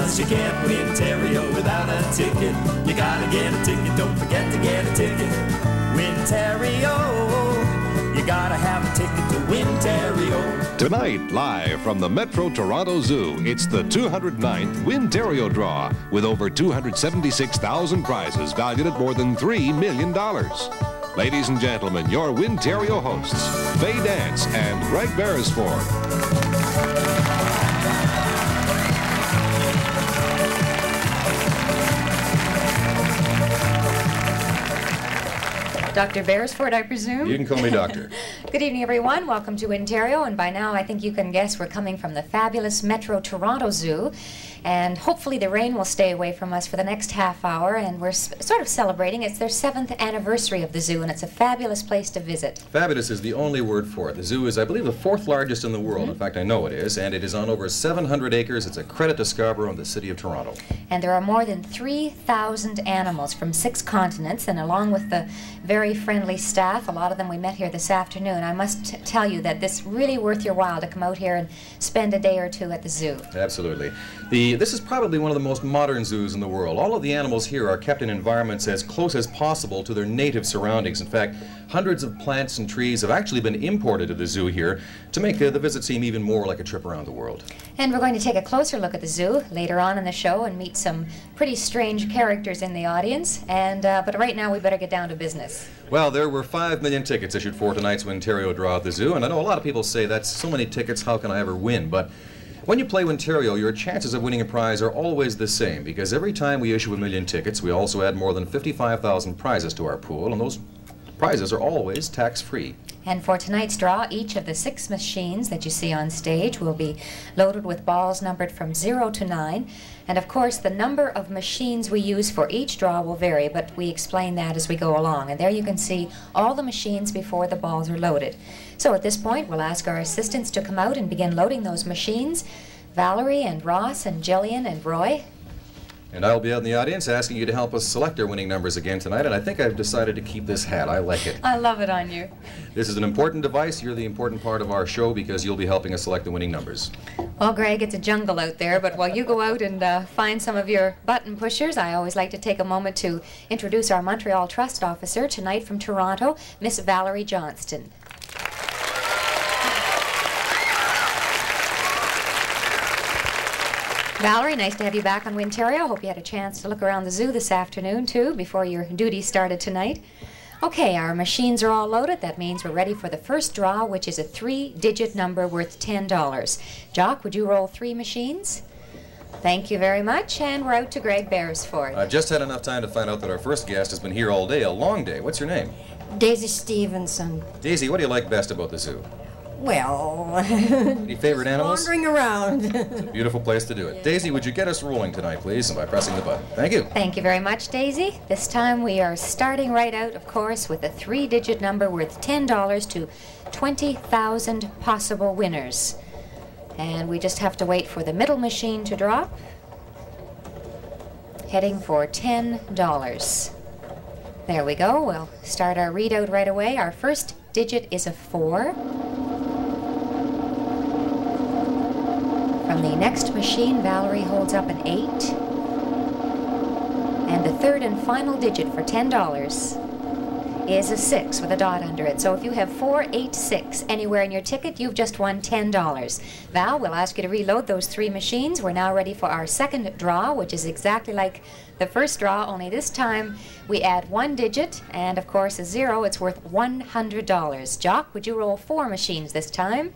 'cause you can't win Ontario without a ticket. You gotta get a ticket, don't forget to get a ticket. Wintario, you gotta have a ticket to Wintario. Tonight, live from the Metro Toronto Zoo, it's the 209th Wintario Draw with over 276,000 prizes valued at more than $3 million. Ladies and gentlemen, your Wintario hosts, Faye Dance and Greg Beresford. Dr. Beresford, I presume? You can call me doctor. Good evening, everyone. Welcome to Ontario. And by now, I think you can guess we're coming from the fabulous Metro Toronto Zoo. And hopefully the rain will stay away from us for the next half hour. And we're sort of celebrating. It's their 7th anniversary of the zoo, and it's a fabulous place to visit. Fabulous is the only word for it. The zoo is, I believe, the 4th largest in the world. In fact, I know it is. And it is on over 700 acres. It's a credit to Scarborough and the city of Toronto. And there are more than 3,000 animals from 6 continents. And along with the very friendly staff, a lot of them we met here this afternoon, I must tell you that it's really worth your while to come out here and spend a day or two at the zoo. Absolutely. This is probably one of the most modern zoos in the world. All of the animals here are kept in environments as close as possible to their native surroundings. In fact, hundreds of plants and trees have actually been imported to the zoo here to make the visit seem even more like a trip around the world. And we're going to take a closer look at the zoo later on in the show and meet some pretty strange characters in the audience. But right now we better get down to business. Well, there were 5 million tickets issued for tonight's Wintario Draw at the zoo, and I know a lot of people say that's so many tickets, how can I ever win? But when you play Wintario, your chances of winning a prize are always the same, because every time we issue 1 million tickets, we also add more than 55,000 prizes to our pool, and those prizes are always tax-free. And for tonight's draw, each of the 6 machines that you see on stage will be loaded with balls numbered from 0 to 9. And of course, the number of machines we use for each draw will vary, but we explain that as we go along. And there you can see all the machines before the balls are loaded. So at this point, we'll ask our assistants to come out and begin loading those machines. Valerie and Ross and Jillian and Roy. And I'll be out in the audience asking you to help us select our winning numbers again tonight, and I think I've decided to keep this hat. I like it. I love it on you. This is an important device. You're the important part of our show because you'll be helping us select the winning numbers. Well, Greg, it's a jungle out there, but while you go out and find some of your button pushers, I always like to take a moment to introduce our Montreal Trust officer tonight from Toronto, Miss Valerie Johnston. Valerie, nice to have you back on Wintario. Hope you had a chance to look around the zoo this afternoon, too, before your duties started tonight. Okay, our machines are all loaded. That means we're ready for the first draw, which is a 3-digit number worth $10. Jock, would you roll 3 machines? Thank you very much, and we're out to Greg Beresford. I've just had enough time to find out that our first guest has been here all day, a long day. What's your name? Daisy Stevenson. Daisy, what do you like best about the zoo? Well, Any favorite animals? wandering around. It's a beautiful place to do it. Daisy, would you get us rolling tonight, please, by pressing the button? Thank you. Thank you very much, Daisy. This time we are starting right out, of course, with a 3-digit number worth $10 to 20,000 possible winners. And we just have to wait for the middle machine to drop. Heading for $10. There we go. We'll start our readout right away. Our first digit is a 4. From the next machine, Valerie holds up an 8. And the third and final digit for $10 is a 6 with a dot under it. So if you have 4, 8, 6 anywhere in your ticket, you've just won $10. Val, we'll ask you to reload those 3 machines. We're now ready for our second draw, which is exactly like the first draw, only this time we add 1 digit, and of course a 0. It's worth $100. Jock, would you roll 4 machines this time?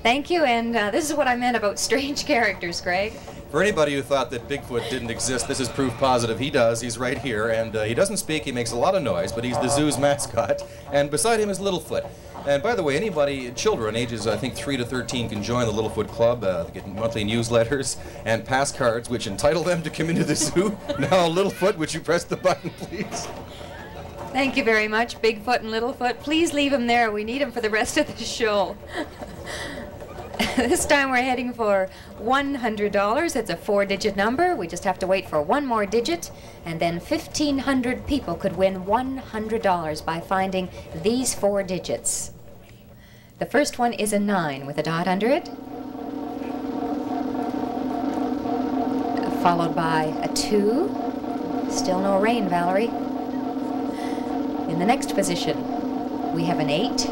Thank you, and this is what I meant about strange characters, Greg. For anybody who thought that Bigfoot didn't exist, this is proof positive. He does. He's right here, and he doesn't speak. He makes a lot of noise, but he's the zoo's mascot. And beside him is Littlefoot. And by the way, anybody, children ages, I think, 3 to 13 can join the Littlefoot Club. They get monthly newsletters and pass cards, which entitle them to come into the zoo. Now, Littlefoot, would you press the button, please? Thank you very much, Bigfoot and Littlefoot. Please leave him there. We need him for the rest of the show. This time we're heading for $100. It's a 4-digit number. We just have to wait for 1 more digit, and then 1,500 people could win $100 by finding these 4 digits. The first one is a 9 with a dot under it. followed by a 2. Still no rain, Valerie. In the next position, we have an 8.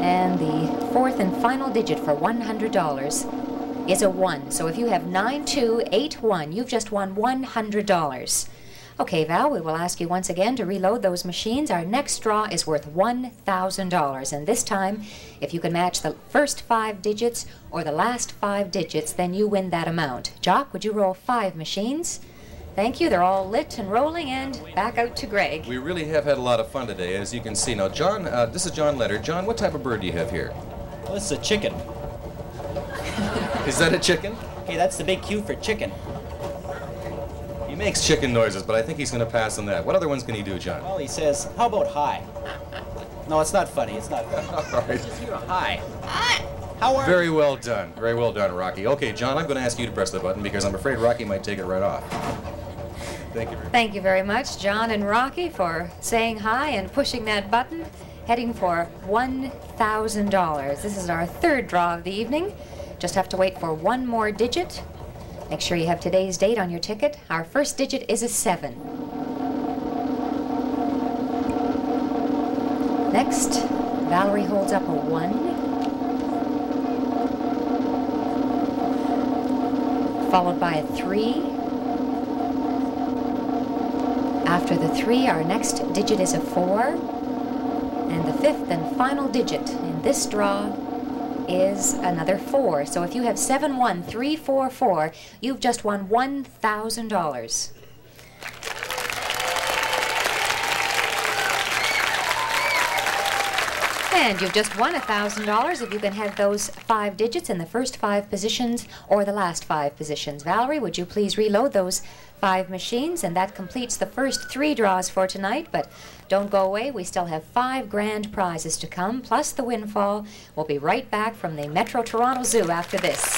And the fourth and final digit for $100 is a 1. So if you have 9281, you've just won $100. Okay, Val, we will ask you once again to reload those machines. Our next draw is worth $1,000. And this time, if you can match the first 5 digits or the last 5 digits, then you win that amount. Jock, would you roll 5 machines? Thank you. They're all lit and rolling, and back out to Greg. We really have had a lot of fun today, as you can see. Now, John, this is John Leonard. John, what type of bird do you have here? Well, this is a chicken. Is that a chicken? Okay, that's the big Q for chicken. He makes chicken noises, but I think he's going to pass on that. What other ones can he do, John? Well, he says, how about hi? No, it's not funny. It's not funny. All right. Just hear a hi. Hi. How are Very well done. Very well done, Rocky. Okay, John, I'm going to ask you to press the button because I'm afraid Rocky might take it right off. Thank you. Thank you very much, John and Rocky, for saying hi and pushing that button, heading for $1,000. This is our third draw of the evening. Just have to wait for one more digit. Make sure you have today's date on your ticket. Our first digit is a 7. Next, Valerie holds up a 1. Followed by a 3. After the 3, our next digit is a 4. And the fifth and final digit in this draw is another 4. So if you have 71344, you've just won $1,000. And you've just won $1,000 if you can have those 5 digits in the first 5 positions or the last 5 positions. Valerie, would you please reload those 5 machines? And that completes the first 3 draws for tonight. But don't go away. We still have 5 grand prizes to come, plus the windfall. We'll be right back from the Metro Toronto Zoo after this.